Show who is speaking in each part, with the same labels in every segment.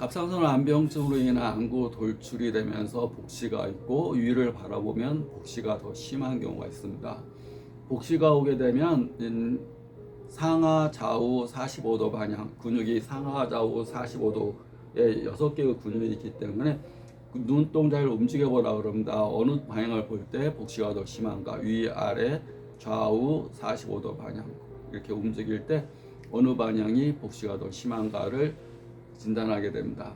Speaker 1: 갑상선 암병증으로 인한 안구 돌출이 되면서 복시가 있고 위를 바라보면 복시가 더 심한 경우가 있습니다. 복시가 오게 되면 상하 좌우 45도 방향 근육이 상하 좌우 45도에 6개의 근육이 있기 때문에 눈동자를 움직여 보라 그럽니다. 어느 방향을 볼 때 복시가 더 심한가, 위 아래 좌우 45도 방향 이렇게 움직일 때 어느 방향이 복시가 더 심한가를 진단하게 됩니다.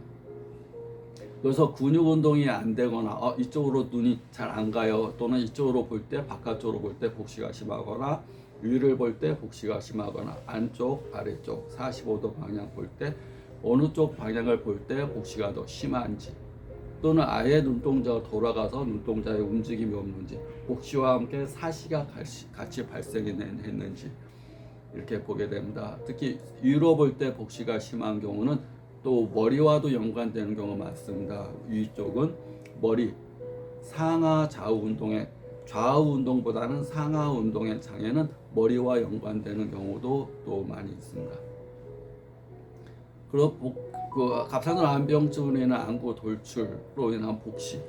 Speaker 1: 그래서 근육 운동이 안 되거나 이쪽으로 눈이 잘 안 가요, 또는 이쪽으로 볼 때 바깥쪽으로 볼 때 복시가 심하거나 위를 볼 때 복시가 심하거나 안쪽 아래쪽 45도 방향 볼 때 어느 쪽 방향을 볼 때 복시가 더 심한지, 또는 아예 눈동자가 돌아가서 눈동자에 움직임이 없는지, 복시와 함께 사시가 같이 발생했는지 이렇게 보게 됩니다. 특히 위로 볼 때 복시가 심한 경우는 또 머리와도 연관되는 경우가 많습니다. 위쪽은 머리, 상하 좌우 운동의 좌우 운동보다는 상하 운동의 장애는 머리와 연관되는 경우도 또 많이 있습니다. 그리고 갑상선 암병증으로 인한 안구 돌출로 인한 복시는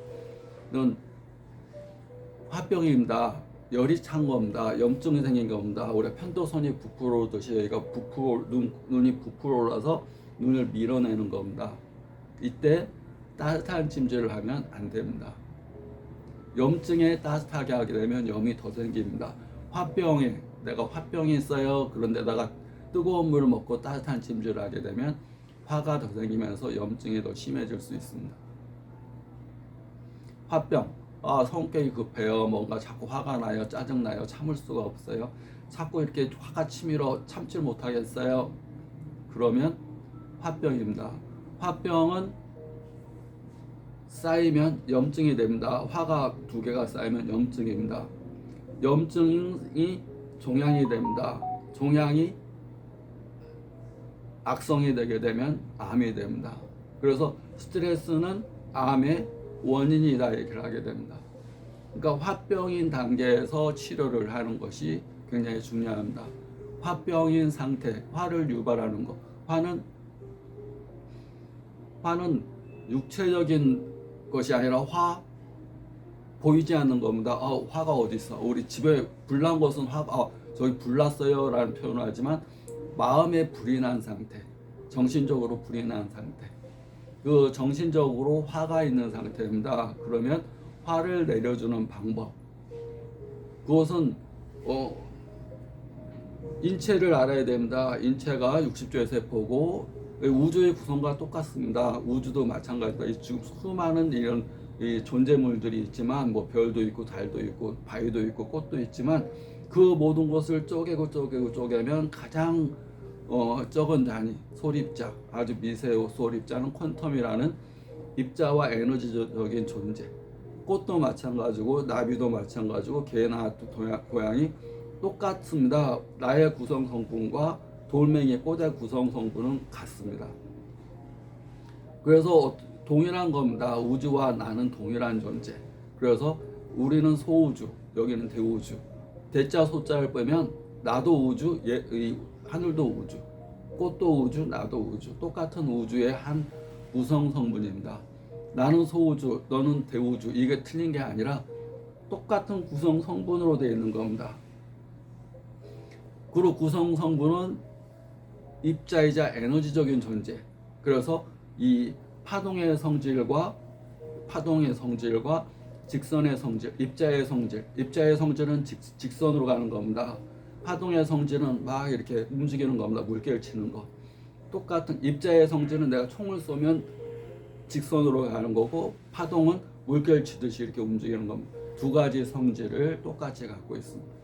Speaker 1: 화병입니다. 열이 찬 겁니다. 염증이 생긴 겁니다. 우리 편도선이 부풀어 오듯이 여기가 눈이 부풀어 올라서 눈을 밀어내는 겁니다. 이때 따뜻한 찜질을 하면 안 됩니다. 염증에 따뜻하게 하게 되면 염이 더 생깁니다. 화병에 내가 화병이 있어요. 그런데다가 뜨거운 물을 먹고 따뜻한 찜질을 하게 되면 화가 더 생기면서 염증이 더 심해질 수 있습니다. 화병, 성격이 급해요. 뭔가 자꾸 화가 나요. 짜증나요. 참을 수가 없어요. 자꾸 이렇게 화가 치밀어 참질 못하겠어요. 그러면 화병입니다. 화병은 쌓이면 염증이 됩니다. 화가 2개가 쌓이면 염증입니다. 염증이 종양이 됩니다. 종양이 악성이 되게 되면 암이 됩니다. 그래서 스트레스는 암의 원인이다 얘기를 하게 됩니다. 그러니까 화병인 단계에서 치료를 하는 것이 굉장히 중요합니다. 화병인 상태, 화를 유발하는 것. 화는 육체적인 것이 아니라 보이지 않는 겁니다. 화가 어디 있어? 우리 집에 불난 것은 저기 불났어요 라는 표현을 하지만 마음에 불이 난 상태, 정신적으로 불이 난 상태, 그 정신적으로 화가 있는 상태입니다. 그러면 화를 내려주는 방법, 그것은 인체를 알아야 됩니다. 인체가 60조의 세포고 우주의 구성과 똑같습니다. 우주도 마찬가지다. 지금 수많은 이런 존재물들이 있지만 별도 있고 달도 있고 바위도 있고 꽃도 있지만 그 모든 것을 쪼개면 가장 적은 단위 소립자, 아주 미세한 소립자는 퀀텀이라는 입자와 에너지적인 존재. 꽃도 마찬가지고 나비도 마찬가지고 개나 고양이 똑같습니다. 나의 구성 성분과 돌멩이 꽃의 구성 성분은 같습니다. 그래서 동일한 겁니다. 우주와 나는 동일한 존재. 그래서 우리는 소우주, 여기는 대우주. 대자 소자를 빼면 나도 우주, 하늘도 우주, 꽃도 우주, 나도 우주. 똑같은 우주의 한 구성 성분입니다. 나는 소우주, 너는 대우주. 이게 틀린 게 아니라 똑같은 구성 성분으로 되어 있는 겁니다. 그리고 구성 성분은 입자이자 에너지적인 존재. 그래서 이 파동의 성질과 직선의 성질, 입자의 성질은 직선으로 가는 겁니다. 파동의 성질은 막 이렇게 움직이는 겁니다. 물결 치는 거. 똑같은 입자의 성질은 내가 총을 쏘면 직선으로 가는 거고, 파동은 물결 치듯이 이렇게 움직이는 겁니다. 두 가지 성질을 똑같이 갖고 있습니다.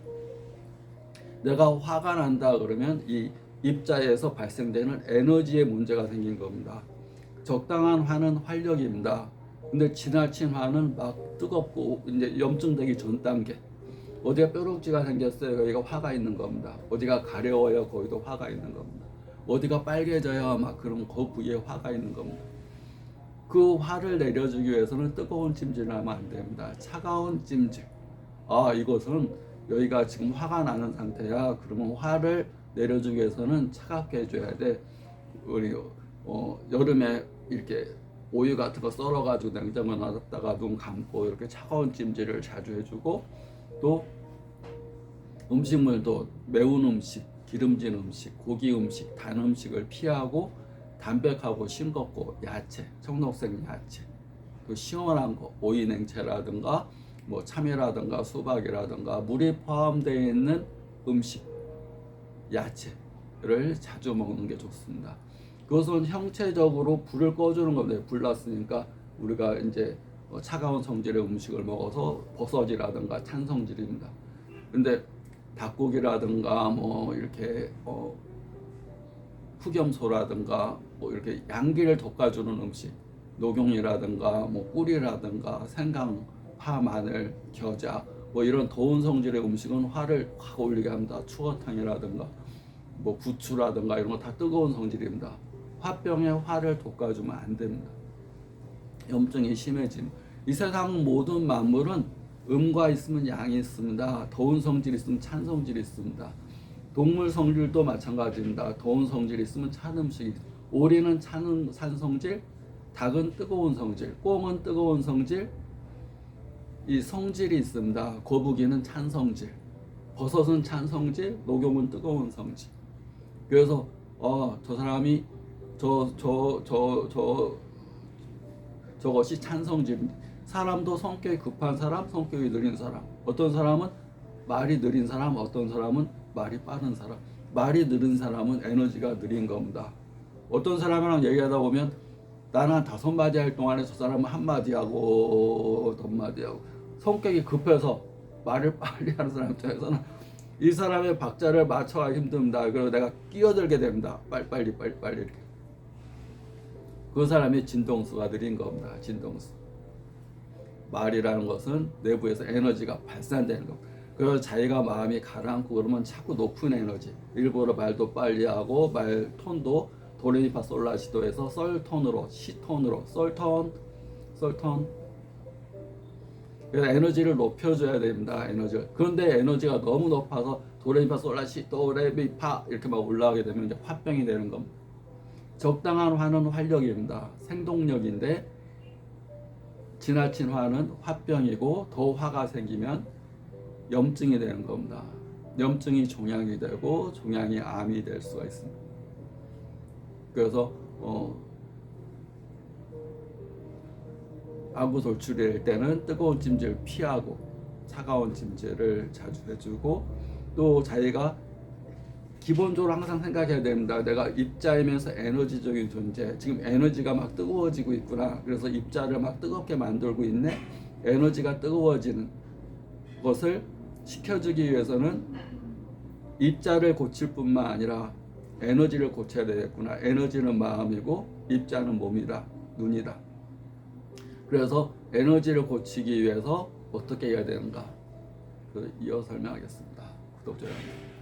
Speaker 1: 내가 화가 난다 그러면 이 입자에서 발생되는 에너지의 문제가 생긴 겁니다. 적당한 화는 활력입니다. 근데 지나친 화는 막 뜨겁고 이제 염증되기 전 단계. 어디가 뾰루지가 생겼어요. 여기가 화가 있는 겁니다. 어디가 가려워요. 거기도 화가 있는 겁니다. 어디가 빨개져요. 막 그럼 그 부위에 화가 있는 겁니다. 그 화를 내려주기 위해서는 뜨거운 찜질을 하면 안 됩니다. 차가운 찜질. 이것은 여기가 지금 화가 나는 상태야. 그러면 화를 내려주기 위해서는 차갑게 해줘야 돼. 우리 여름에 이렇게 오이 같은 거 썰어가지고 냉장고에 놔뒀다가 눈 감고 이렇게 차가운 찜질을 자주 해주고, 또 음식물도 매운 음식, 기름진 음식, 고기 음식, 단 음식을 피하고 담백하고 싱겁고 야채, 청록색 야채, 또 시원한 거, 오이 냉채라든가 뭐 참외라든가 수박이라든가 물이 포함되어 있는 음식, 야채를 자주 먹는 게 좋습니다. 그것은 형체적으로 불을 꺼주는 겁니다. 불 났으니까 우리가 이제 차가운 성질의 음식을 먹어서 버섯이라든가 찬 성질입니다. 근데 닭고기라든가 뭐 이렇게 흑염소라든가 뭐 이렇게 양기를 돋궈주는 음식, 녹용이라든가 뭐 꿀이라든가 생강, 파, 마늘, 겨자 뭐 이런 더운 성질의 음식은 화를 확 올리게 합니다. 추어탕이라든가 뭐 부추라든가 이런 거 다 뜨거운 성질입니다. 화병에 화를 돋궈주면 안 됩니다. 염증이 심해집니다. 이 세상 모든 만물은 음과 있으면 양이 있습니다. 더운 성질이 있으면 찬 성질이 있습니다. 동물 성질도 마찬가지입니다. 더운 성질이 있으면 찬 음식이 있습니다. 오리는 찬 성질, 닭은 뜨거운 성질, 꽁은 뜨거운 성질, 이 성질이 있습니다. 거북이는 찬 성질, 버섯은 찬 성질, 녹용은 뜨거운 성질. 그래서 저 사람이 저것이 찬 성질입니다. 사람도 성격이 급한 사람, 성격이 느린 사람. 어떤 사람은 말이 느린 사람, 어떤 사람은 말이 빠른 사람. 말이 느린 사람은 에너지가 느린 겁니다. 어떤 사람이랑 얘기하다 보면 나는 한 5마디 할 동안에 저 사람은 1마디 하고 2마디 하고, 성격이 급해서 말을 빨리 하는 사람 입장에서는 이 사람의 박자를 맞춰가기 힘듭니다. 그래서 내가 끼어들게 됩니다. 빨리 이렇게. 그 사람이 진동수가 느린 겁니다. 진동수. 말이라는 것은 내부에서 에너지가 발산되는 겁니다. 그래서 자기가 마음이 가라앉고 그러면 자꾸 높은 에너지, 일부러 말도 빨리 하고 말 톤도 도레미파 솔라시도에서 썰톤으로, 시톤으로, 썰톤. 그래서 에너지를 높여줘야 됩니다. 에너지를. 그런데 에너지가 너무 높아서 도레미파 솔라시도 레미파 이렇게 막 올라가게 되면 이제 화병이 되는 겁니다. 적당한 화는 활력입니다. 생동력인데 지나친 화는 화병이고, 더 화가 생기면 염증이 되는 겁니다. 염증이 종양이 되고 종양이 암이 될 수가 있습니다. 그래서 안구 돌출이 될 때는 뜨거운 찜질을 피하고 차가운 찜질을 자주 해주고, 또 자기가 기본적으로 항상 생각해야 됩니다. 내가 입자이면서 에너지적인 존재, 지금 에너지가 막 뜨거워지고 있구나. 그래서 입자를 막 뜨겁게 만들고 있네. 에너지가 뜨거워지는 것을 시켜주기 위해서는 입자를 고칠 뿐만 아니라 에너지를 고쳐야 되겠구나. 에너지는 마음이고 입자는 몸이다, 눈이다. 그래서 에너지를 고치기 위해서 어떻게 해야 되는가, 이어 설명하겠습니다. 구독자 여러분.